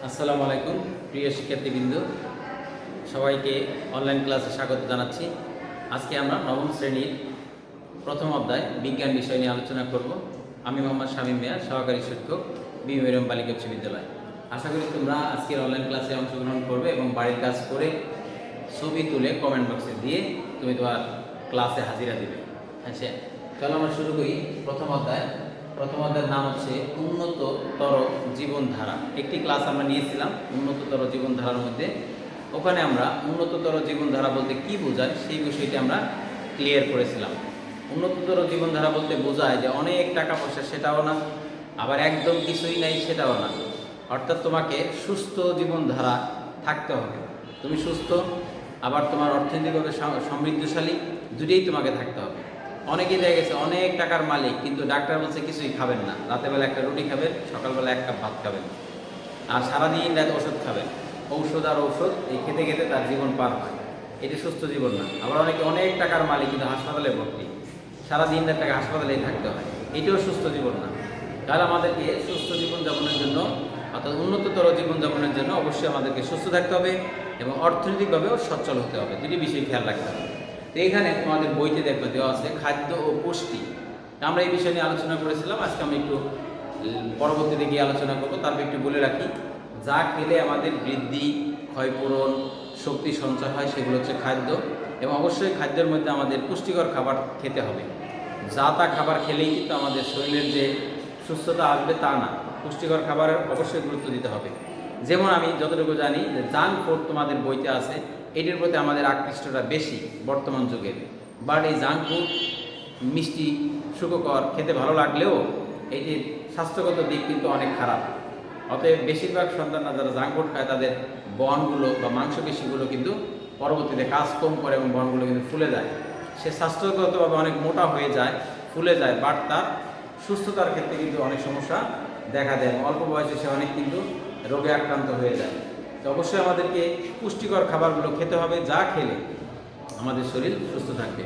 আসসালামু আলাইকুম প্রিয় শিক্ষার্থীবৃন্দ, সবাইকে অনলাইন ক্লাসে স্বাগত জানাচ্ছি। আজকে আমরা নবম শ্রেণীর প্রথম অধ্যায় বিজ্ঞান বিষয় নিয়ে আলোচনা করব। আমি মোহাম্মদ শামীম মিয়া, সহকারী শিক্ষক, বিএম বালিকা উচ্চ বিদ্যালয়। আশা করি তোমরা আজকের অনলাইন ক্লাসে অংশগ্রহণ করবে এবং বাড়ির কাজ করে ছবি তুলে কমেন্ট বক্সে দিয়ে তুমি তোমার ক্লাসে হাজিরা দিবে। আচ্ছা, চলো আমরা শুরু করি। প্রথম অধ্যায়ের নাম হচ্ছে উন্নততর জীবনধারা। একটি ক্লাস আমরা নিয়েছিলাম উন্নততর জীবনধারার মধ্যে। ওখানে আমরা উন্নততর জীবনধারা বলতে কি বোঝায় সেই বিষয়টি আমরা ক্লিয়ার করেছিলাম। উন্নততর জীবনধারা বলতে বোঝায় যে অনেক টাকা পয়সা সেটাও না, আবার একদম কিছুই নাই সেটাও না। অর্থাৎ তোমাকে সুস্থ জীবনধারা থাকতে হবে। তুমি সুস্থ, আবার তোমার অর্থনৈতিকভাবে সমৃদ্ধশালী, দুটোই তোমাকে থাকতে হবে। অনেকেই দেখা গেছে অনেক টাকার মালিক, কিন্তু ডাক্তার বলছে কিছুই খাবেন না, রাতেবেলা একটা রুটি খাবেন, সকালবেলা এক কাপ ভাত খাবেন, আর সারাদিন রাত ওষুধ খাবেন। ঔষধ আর ঔষধ এই খেতে খেতে তার জীবন পার হয়। এটি সুস্থ জীবন না। আবার অনেকে অনেক টাকার মালিক, কিন্তু হাসপাতালে ভর্তি, সারাদিন রাত তাকে হাসপাতালেই থাকতে হয়। এটিও সুস্থ জীবন না। তাহলে আমাদেরকে সুস্থ জীবনযাপনের জন্য, অর্থাৎ উন্নততর জীবনযাপনের জন্য অবশ্যই আমাদেরকে সুস্থ থাকতে হবে এবং অর্থনৈতিকভাবেও সচ্ছল হতে হবে। দুটি বিষয় খেয়াল রাখতে হবে। তো এখানে তোমাদের বইতে দেখবে দেওয়া আছে খাদ্য ও পুষ্টি। আমরা এই বিষয় নিয়ে আলোচনা করেছিলাম। আজকে আমি একটু পরবর্তীতে গিয়ে আলোচনা করবো। তারপর একটু বলে রাখি, যা খেলে আমাদের বৃদ্ধি, ক্ষয়পূরণ, শক্তি সঞ্চয় হয় সেগুলো হচ্ছে খাদ্য। এবং অবশ্যই খাদ্যের মধ্যে আমাদের পুষ্টিকর খাবার খেতে হবে। যা তা খাবার খেলেই কিন্তু আমাদের শরীরের যে সুস্থতা আসবে তা না। পুষ্টিকর খাবারের অবশ্যই গুরুত্ব দিতে হবে। যেমন আমি যতটুকু জানি যে জাঙ্ক ফুড তোমাদের বইতে আছে, এটির প্রতি আমাদের আকৃষ্টটা বেশি বর্তমান যুগে। বাট এই জাঙ্ক ফুড মিষ্টি, সুখকর, খেতে ভালো লাগলেও এটির স্বাস্থ্যগত দিক কিন্তু অনেক খারাপ। অতএব বেশিরভাগ সন্তানরা যারা জাঙ্ক ফুড খায় তাদের বনগুলো বা মাংসপেশিগুলো কিন্তু পরবর্তীতে কাজ কম করে এবং বনগুলো কিন্তু ফুলে যায়। সে স্বাস্থ্যগতভাবে অনেক মোটা হয়ে যায়, ফুলে যায়, বাট তার সুস্থতার ক্ষেত্রে কিন্তু অনেক সমস্যা দেখা দেয়। অল্প বয়সে সে অনেক কিন্তু রোগে আক্রান্ত হয়ে যায়। তো অবশ্যই আমাদেরকে পুষ্টিকর খাবারগুলো খেতে হবে, যা খেলে আমাদের শরীর সুস্থ থাকবে।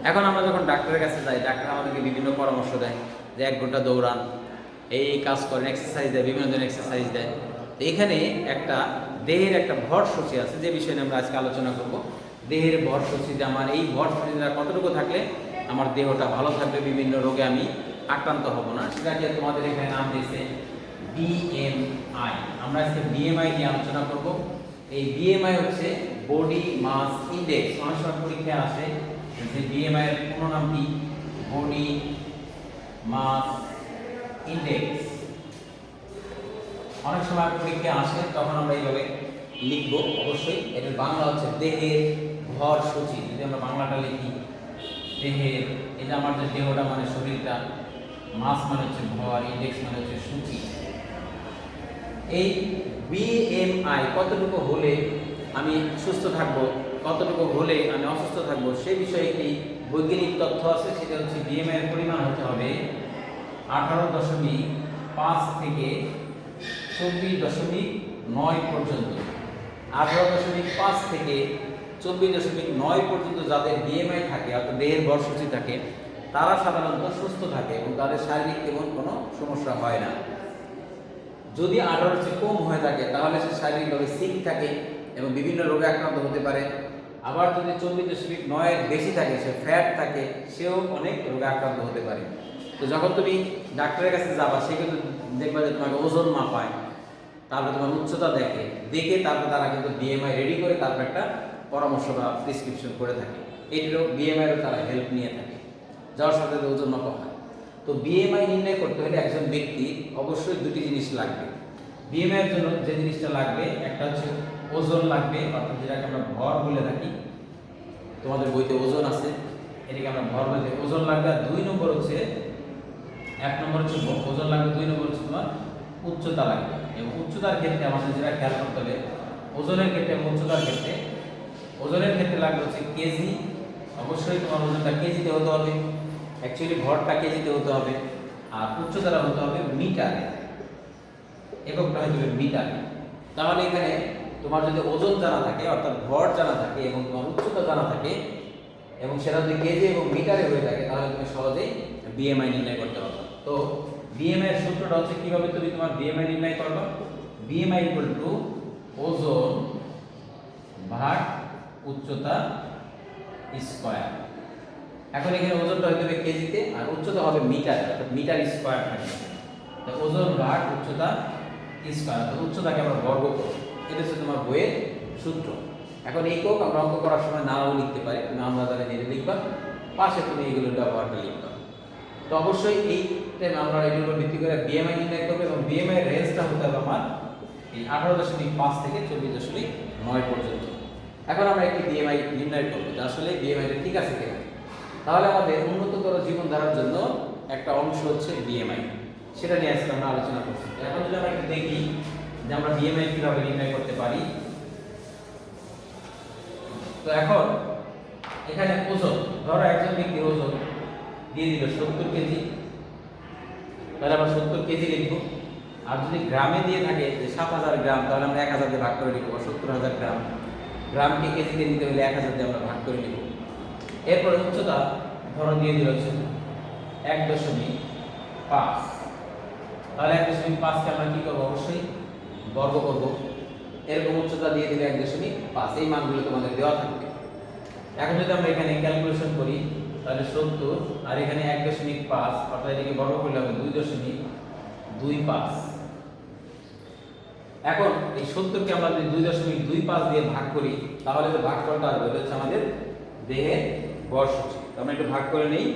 এখন আমরা যখন ডাক্তারের কাছে যাই, ডাক্তার আমাদেরকে বিভিন্ন পরামর্শ দেয় যে 1 ঘন্টা দৌড়ান, এই কাজ করেন, এক্সারসাইজ দেয়, বিভিন্ন ধরনের এক্সারসাইজ দেয়। তো এখানে একটা দেহের একটা ভর সূচি আছে, যে বিষয়ে আমরা আজকে আলোচনা করব। দেহের ভর সূচিতে আমার এই ভর সূচিটা কতটুকু থাকলে আমার দেহটা ভালো থাকবে, বিভিন্ন রোগে আমি আক্রান্ত হব না, সেটাকে তোমাদের এখানে নাম দিয়েছে বিএমআই। আমরা আজকে বিএমআই নিয়ে আলোচনা করব। এই বিএমআই হচ্ছে বডি মাস ইন্ডেক্স। অনেক সময় পরীক্ষায় আসে যে বিএমআই এর পুরো নাম কি, বডি মাস ইন্ডেক্স। অনেক সময় পরীক্ষায় আসে, তখন আমরা এইভাবে লিখব। অবশ্যই এটার বাংলা হচ্ছে দেহের ভর সূচি। যদি আমরা বাংলাটা লিখি, দেহের, এটা আমার যে দেহটা মানে শরীরটা, মাস মানে হচ্ছে ভর, ইন্ডেক্স মানে হচ্ছে সূচি। এই বিএমআই কতটুকু হলে আমি সুস্থ থাকব, কতটুকু হলে আমি অসুস্থ থাকব, সে বিষয়ে একটি বৈজ্ঞানিক তথ্য আছে। সেটা হচ্ছে বিএমআই এর পরিমাণ হতে হবে 18.5 থেকে 24.9 পর্যন্ত। 18.5 থেকে 24.9 পর্যন্ত যাদের বিএমআই থাকে, অর্থাৎ দেহের ভর সূচি থাকে, তারা সাধারণত সুস্থ থাকে এবং তাদের শারীরিক তেমন কোনো সমস্যা হয় না। যদি 18 চেয়ে কম হয়ে থাকে তাহলে সে শারীরিকভাবে সিক থাকে এবং বিভিন্ন রোগে আক্রান্ত হতে পারে। আবার যদি 24.9 এর বেশি থাকে, সে ফ্যাট থাকে, সেও অনেক রোগে আক্রান্ত হতে পারে। তো যখন তুমি ডাক্তারের কাছে যাবা, সে কিন্তু দেখবা যে তোমাকে ওজন মাপায়, তারপর তোমার উচ্চতা দেখে তারপর তারা কিন্তু বিএমআই রেডি করে তারপর একটা পরামর্শ বা প্রেসক্রিপশন করে থাকে। এটিরও বিএমআইয়েরও তারা হেল্প নিয়ে থাকে, যাওয়ার সাথে ওজন মাপা হয়। তো বিএমআই নির্ণয় করতে হলে একজন ব্যক্তি অবশ্যই দুটি জিনিস লাগবে। বিএমআই এর জন্য যে জিনিসটা লাগবে, একটা হচ্ছে ওজন লাগবে, অর্থাৎ যেটাকে আমরা ভর বলে থাকি। তোমাদের বইতে ওজন আছে, এটাকে আমরা ভর বলে থাকি। ওজন লাগবে। আর 2 নম্বর হচ্ছে, 1 নম্বর হচ্ছে ওজন লাগবে, 2 নম্বর হচ্ছে তোমার উচ্চতা লাগবে। এবং উচ্চতার ক্ষেত্রে আমাদের যেটা খেয়াল করতে হবে, ওজনের ক্ষেত্রে এবং উচ্চতার ক্ষেত্রে, ওজনের ক্ষেত্রে লাগবে হচ্ছে কেজি। অবশ্যই তোমার ওজনটা কেজিতে হতে হবে, অ্যাকচুয়ালি ভরটা কেজিতে হতে হবে। আর উচ্চতাটা হতে হবে মিটারে, এককটা হতে হবে মিটারে। তাহলে এখানে তোমার যদি ওজন জানা থাকে, অর্থাৎ ভর জানা থাকে এবং তোমার উচ্চতা জানা থাকে, এবং সেটা যদি কেজি এবং মিটারে হয়ে থাকে, তাহলে তুমি সহজেই বিএমআই নির্ণয় করতে পারবে। তো বিএমআই এর সূত্রটা হচ্ছে, কিভাবে তুমি তোমার বিএমআই নির্ণয় করবে। BMI ইকুয়াল টু ওজন ভাগ উচ্চতা স্কয়ার। এখন এখানে ওজনটা হতে হবে কেজিতে আর উচ্চতা হবে মিটারে, অর্থাৎ মিটার স্কয়ার থাকবে। তো ওজন ভাগ উচ্চতা স্কয়ার, তো উচ্চতাকে আমরা বর্গ করব, এটা হচ্ছে তোমার বইয়ের সূত্র। এখন এই কোক আমরা অঙ্ক করার সময় নাও লিখতে পারি, তুমি আমরা দ্বারা নিজে লিখবা, পাশে তুমি এইগুলোর ব্যবহারটা লিখবা। তো অবশ্যই এই আমরা এগুলোর উপর ভিত্তি করে BMI নির্ণয় করবো এবং BMI এর রেঞ্জটা হতে হবে আমার এই 18.5 থেকে 24.9 পর্যন্ত। এখন আমরা একটি BMI নির্ণয় করব যে আসলে BMI টা ঠিক আছে কিনা। তাহলে আমাদের উন্নততর জীবনধারার জন্য একটা অংশ হচ্ছে BMI, সেটা নিয়ে আজকে আমরা আলোচনা করছি। এখন যদি আমরা একটু দেখি যে আমরা BMI কিভাবে নির্ণয় করতে পারি। তো এখন এখানে ওজন, ধরো একজন ব্যক্তির ওজন দিয়ে দিল 70 কেজি, তাহলে আমরা 70 কেজি লিখব। আর যদি গ্রামে দিয়ে থাকে যে 7000 গ্রাম, তাহলে আমরা 1000 দিয়ে ভাগ করে নিব, 70000 গ্রাম। গ্রামকে কেজিতে নিতে হলে 1000 দিয়ে আমরা ভাগ করে নিব। এরপরে উচ্চতা ধরো দিয়ে দিল 1.5, তাহলে 1.5 কে আমরা কি করব, অবশ্যই বর্গ করব। এরকম উচ্চতা দিয়ে দিলে 1.5, এই মানগুলো তোমাদের দেওয়া থাকবে। এখন যদি আমরা এখানে ক্যালকুলেশন করি তাহলে 70 আর এখানে 1.5, অর্থাৎ এটাকে বর্গ করলে হবে 2.25। এখন এই 70 কে আমরা যদি 2.25 দিয়ে ভাগ করি তাহলে যে ভাগফলটা আসবে এটা হচ্ছে আমাদের দেহের গড় সূচি। আমরা একটু ভাগ করে নেই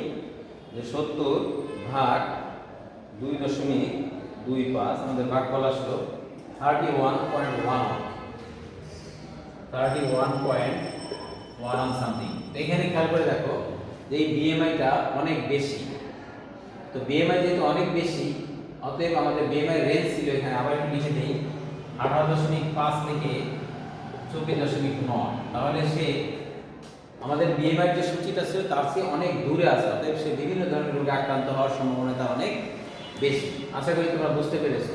যে 70 ভাগ 2.25, আমাদের ভাগফল আসলো 31.1 সামথিং। তো এখানে খেয়াল করে দেখো যে এই BMI-টা অনেক বেশি। তো BMI যেহেতু অনেক বেশি, অতএব আমাদের BMI রেঞ্জ ছিল এখানে, আবার একটু লিখে দেই 18.5 থেকে 24.9। তাহলে সে আমাদের BMI যে সূচিটা ছিল তার চেয়ে অনেক দূরে আছে, অতএব সে বিভিন্ন ধরনের রোগে আক্রান্ত হওয়ার সম্ভাবনা তার অনেক বেশি। আশা করি তোমরা বুঝতে পেরেছো।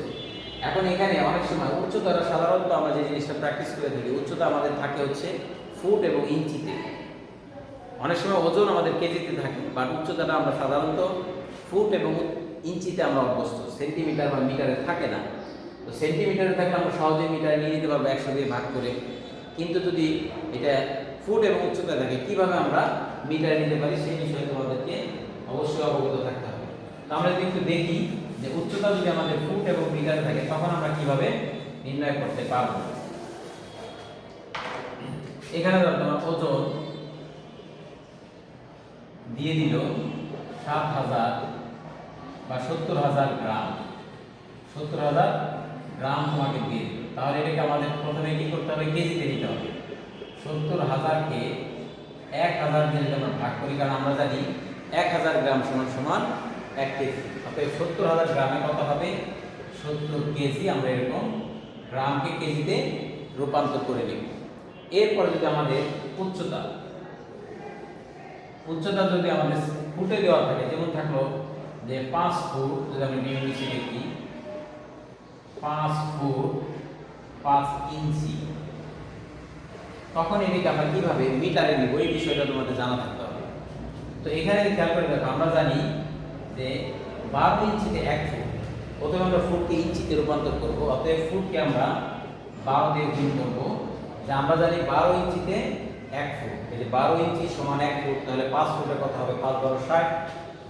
এখন এখানে অনেক সময় উচ্চতা, সাধারণত আমরা যে জিনিসটা প্র্যাকটিস করে থাকি, উচ্চতা আমাদের থাকে হচ্ছে ফুট এবং ইঞ্চিতে। অনেক সময় ওজন আমাদের কেজিতে থাকে, বাট উচ্চতাটা আমরা সাধারণত ফুট এবং ইঞ্চিতে আমরা অভ্যস্ত, সেন্টিমিটার বা মিটারে থাকে না। তো সেন্টিমিটারে থাকলে আমরা সহজেই মিটারে নিয়ে নিতে পারবো 100 দিয়ে ভাগ করে। কিন্তু যদি এটা ফুট এবং উচ্চতা থাকে, কিভাবে আমরা মিটারে নিতে পারি সেই বিষয়ে তোমাদেরকে অবশ্যই অবগত থাকতে হবে। তো আমরা যদি একটু দেখি যে উচ্চতা যদি আমাদের ফুট এবং মিটারে থাকে তখন আমরা কিভাবে নির্ণয় করতে পারবো। এখানে তোমার ওজন দিয়ে দিল 7000 বা 70000 গ্রাম, 70000 গ্রাম তোমাকে দিয়ে দিল। তাহলে এটাকে আমাদের প্রথমে কি করতে হবে, কেজিতে নিতে হবে। 70000-কে 1000 দিয়ে যদি আমরা ভাগ করি, কারণ আমরা জানি 1000 গ্রাম সমান 1 কেজি। অতএব 70000 গ্রামে কত হবে, 70 কেজি। আমরা এরকম গ্রামকে কেজিতে রূপান্তর করে নেব। এরপরে যদি আমাদের উচ্চতা যদি আমাদের ফুটে দেওয়া থাকে, যেমন থাকলো যে 5 ফুট, যদি আমরা নিচে দেখি 5 ফুট 5 ইঞ্চি, তখন এটাকে আমরা কিভাবে মিটারে নিব এই বিষয়টা তোমাদের জানা থাকতে হবে। তো এখানে খেয়াল করে দেখো, আমরা জানি যে 12 ইঞ্চিতে 1 ফুট, প্রথমে আমরা ফুটকে ইঞ্চিতে রূপান্তর করব। অতএব ফুটকে আমরা 12 দিয়ে গুণ করব। যে আমরা জানি 12 ইঞ্চিতে 1 ফুট, এই যে 12 ইঞ্চি সমান 1 ফুট, তাহলে 5 ফুটের কথা হবে 5 12 60,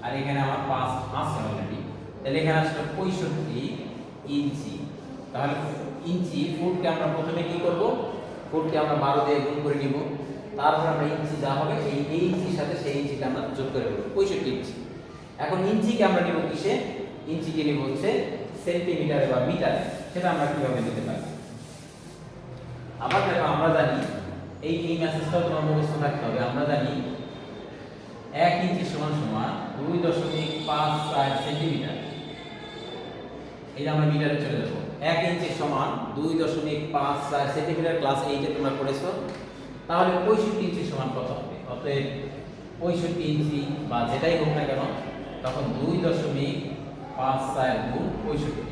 আর এখানে আমার 5 আছে অলরেডি, তাহলে এখানে আসলে 65 ইঞ্চি। তাহলে ইঞ্চি, ফুটকে আমরা প্রথমে কি করব, ফুটকে আমরা 12 দিয়ে গুণ করে নিব, তারপর আমরা ইঞ্চি যা হবে এই ইঞ্চির সাথে সেই ইঞ্চিটা আমরা যোগ করে দেব, 65 ইঞ্চি। এখন ইঞ্চিকে আমরা নিব কিসে, ইঞ্চিকে নিব হচ্ছে সেন্টিমিটারে বা মিটারে। সেটা আমরা কিভাবে নিতে পারি। আবার দেখো, আমরা জানি এই মেসেজটাও তোমার মুখস্থ থাকতে হবে। আমরা জানি 1 ইঞ্চি সমান 2.54 সেন্টিমিটার। এই যে আমরা মিটারে চলে যাব, 1 ইঞ্চি সমান 2.54 সেন্টিমিটার। ক্লাস 8-এ তোমরা পড়েছো। তাহলে 65 ইঞ্চি সমান কত হবে? অতএব 65 ইঞ্চি বা যেটাই হোক না কেন, তখন 2.54 গুণ 65।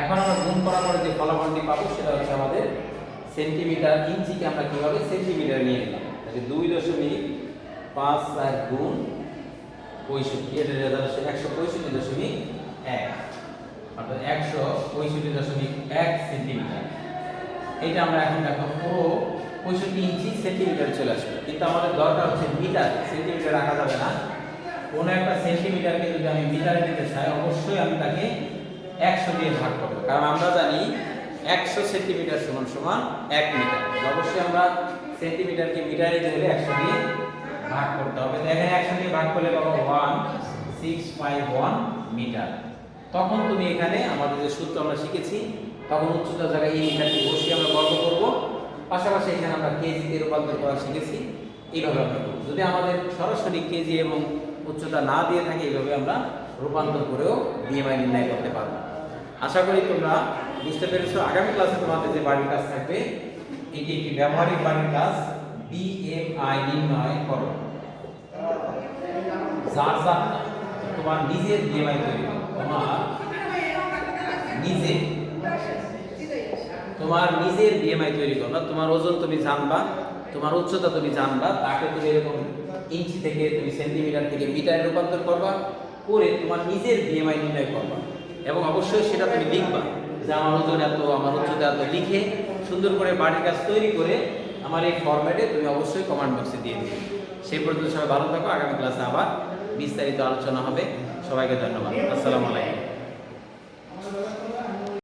এখন আমরা গুণ করার পরে যে ফলাফলটি পাবো সেটা হচ্ছে আমাদের সেন্টিমিটার। ইঞ্চিকে আমরা কিভাবে সেন্টিমিটার নিয়ে নিলাম, তাহলে 2.54 গুণ 65, এর রেজাল্ট হচ্ছে 165.1। অর্থাৎ 165.1 সেন্টিমিটার। এটা আমরা এখন দেখো পুরো 65 ইঞ্চি সেন্টিমিটার চলে আসবে, কিন্তু আমাদের দরকার হচ্ছে মিটার, সেন্টিমিটার রাখা যাবে না। কোনো একটা সেন্টিমিটারকে যদি আমি মিটারে নিতে চাই, অবশ্যই আমি তাকে 100 দিয়ে ভাগ করবো, কারণ আমরা জানি 100 সেন্টিমিটার সমান সমান 1 মিটার। অবশ্যই আমরা সেন্টিমিটারকে মিটারে নিতে হলে 100 দিয়ে ভাগ করতে হবে। তো এখানে 100 দিয়ে ভাগ করলে পাবো 1651 মিটার। তখন তুমি এখানে আমাদের যে সূত্র আমরা শিখেছি, তখন উচ্চতার জায়গায় এই মিটারটি বসিয়ে আমরা বর্গ করব। পাশাপাশি এখানে আমরা কেজিতে রূপান্তর করা শিখেছি, এইভাবে আমরা করব। যদি আমাদের সরাসরি কেজি এবং উচ্চতা না দিয়ে থাকে, এইভাবে আমরা রূপান্তর করেও বিএমআই নির্ণয় করতে পারবো। আশা করি তোমরা বুঝতে পেরেছো। আগামী ক্লাসে তোমাদের যে বাড়ির কাজ থাকবে, এটি একটি ব্যবহারিক বাড়ির কাজ, বিএমআই নির্ণয় করো। যার যার তোমার নিজের বিএমআই তৈরি করো, তোমার নিজের বিএমআই তৈরি করবা। তোমার ওজন তুমি জানবা, তোমার উচ্চতা তুমি জানবা, তাকে তুমি এরকম ইঞ্চি থেকে তুমি সেন্টিমিটার থেকে মিটারে রূপান্তর করবা, করে তোমার নিজের বিএমআই নির্ণয় করবা। এবং অবশ্যই সেটা তুমি লিখবা যে আমার ওজন এত, আমার উচ্চতা এত, লিখে সুন্দর করে বাড়ির কাজ তৈরি করে আমার এই ফরম্যাটে তুমি অবশ্যই কমেন্ট বক্সে দিয়ে দিবে। সেই পর্যন্ত সবাই ভালো থাকো। আগামী ক্লাসে আবার বিস্তারিত আলোচনা হবে। সবাইকে ধন্যবাদ। আসসালামু আলাইকুম।